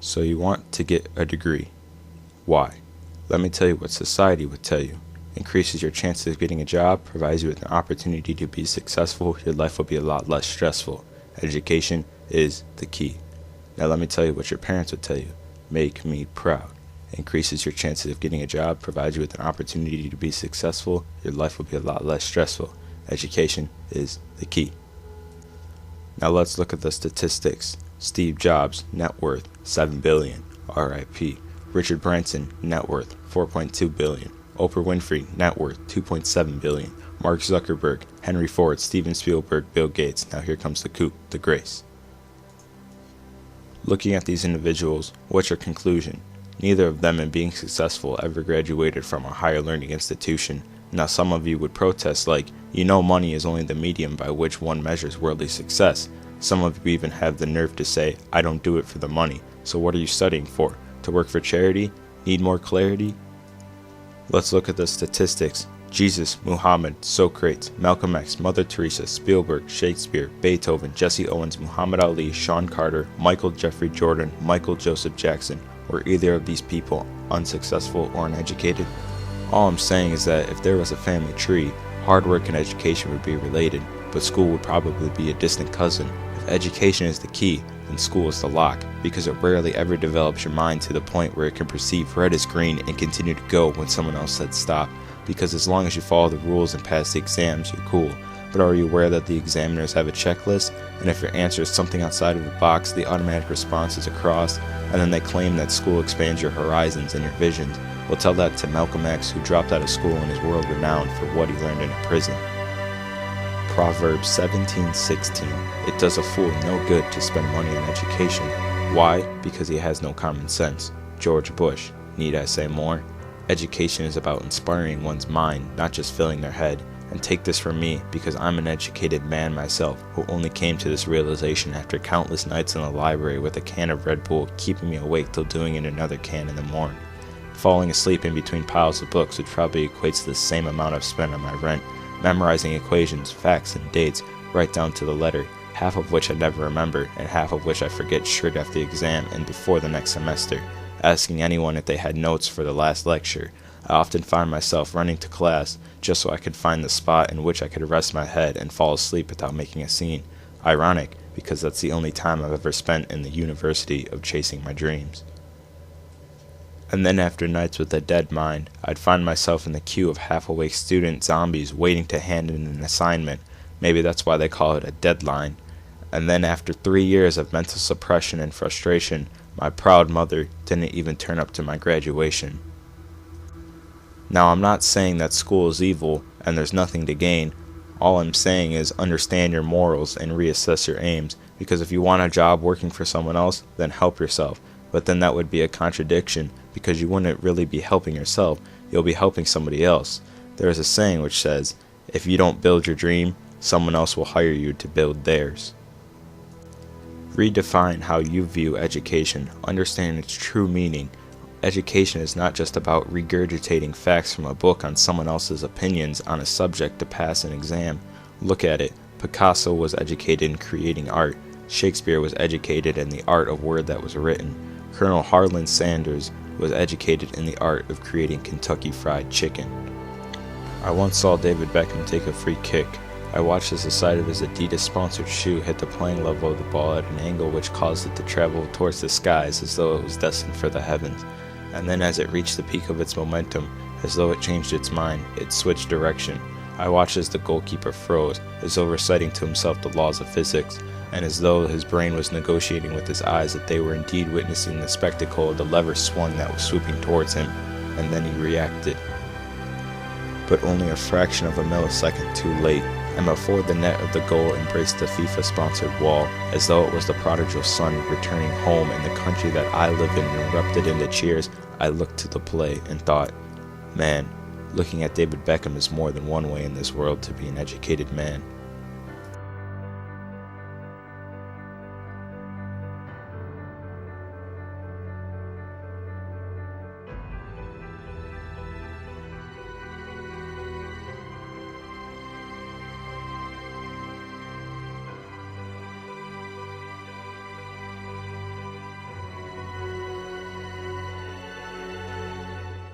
So you want to get a degree. Why? Let me tell you what society would tell you. Increases your chances of getting a job, provides you with an opportunity to be successful, your life will be a lot less stressful. Education is the key. Now let me tell you what your parents would tell you. Make me proud. Increases your chances of getting a job, provides you with an opportunity to be successful, your life will be a lot less stressful. Education is the key. Now let's look at the statistics. Steve Jobs, net worth, $7 billion, RIP. Richard Branson, net worth, $4.2 billion. Oprah Winfrey, net worth, $2.7 billion. Mark Zuckerberg, Henry Ford, Steven Spielberg, Bill Gates. Now here comes the coup, the grace. Looking at these individuals, what's your conclusion? Neither of them in being successful ever graduated from a higher learning institution. Now some of you would protest like, money is only the medium by which one measures worldly success. Some of you even have the nerve to say, I don't do it for the money. So what are you studying for? To work for charity? Need more clarity? Let's look at the statistics. Jesus, Muhammad, Socrates, Malcolm X, Mother Teresa, Spielberg, Shakespeare, Beethoven, Jesse Owens, Muhammad Ali, Sean Carter, Michael Jeffrey Jordan, Michael Joseph Jackson. Were either of these people unsuccessful or uneducated? All I'm saying is that if there was a family tree, hard work and education would be related, but school would probably be a distant cousin. If education is the key, then school is the lock, because it rarely ever develops your mind to the point where it can perceive red as green and continue to go when someone else said stop. Because as long as you follow the rules and pass the exams, you're cool. But are you aware that the examiners have a checklist? And if your answer is something outside of the box, the automatic response is a cross, and then they claim that school expands your horizons and your visions. We'll tell that to Malcolm X, who dropped out of school and is world renowned for what he learned in a prison. Proverbs 17:16. It does a fool no good to spend money on education. Why? Because he has no common sense. George Bush. Need I say more? Education is about inspiring one's mind, not just filling their head. And take this from me, because I'm an educated man myself, who only came to this realization after countless nights in the library with a can of Red Bull keeping me awake till doing another can in the morning. Falling asleep in between piles of books, which probably equates to the same amount I've spent on my rent. Memorizing equations, facts, and dates, right down to the letter, half of which I never remember, and half of which I forget straight after the exam and before the next semester. Asking anyone if they had notes for the last lecture. I often find myself running to class just so I could find the spot in which I could rest my head and fall asleep without making a scene. Ironic, because that's the only time I've ever spent in the university of chasing my dreams. And then after nights with a dead mind, I'd find myself in the queue of half-awake student zombies waiting to hand in an assignment. Maybe that's why they call it a deadline. And then after 3 years of mental suppression and frustration, my proud mother didn't even turn up to my graduation. Now, I'm not saying that school is evil and there's nothing to gain. All I'm saying is understand your morals and reassess your aims, because if you want a job working for someone else, then help yourself. But then that would be a contradiction, because you wouldn't really be helping yourself, you'll be helping somebody else. There is a saying which says, if you don't build your dream, someone else will hire you to build theirs. Redefine how you view education. Understand its true meaning. Education is not just about regurgitating facts from a book on someone else's opinions on a subject to pass an exam. Look at it. Picasso was educated in creating art. Shakespeare was educated in the art of word that was written. Colonel Harlan Sanders was educated in the art of creating Kentucky Fried Chicken. I once saw David Beckham take a free kick. I watched as the side of his Adidas-sponsored shoe hit the playing level of the ball at an angle which caused it to travel towards the skies as though it was destined for the heavens. And then as it reached the peak of its momentum, as though it changed its mind, it switched direction. I watched as the goalkeeper froze, as though reciting to himself the laws of physics, and as though his brain was negotiating with his eyes that they were indeed witnessing the spectacle of the lever swung that was swooping towards him, and then he reacted. But only a fraction of a millisecond too late, and before the net of the goal embraced the FIFA-sponsored wall, as though it was the prodigal son returning home in the country that I live in, and erupted into cheers, I looked to the play and thought, man, looking at David Beckham is more than one way in this world to be an educated man.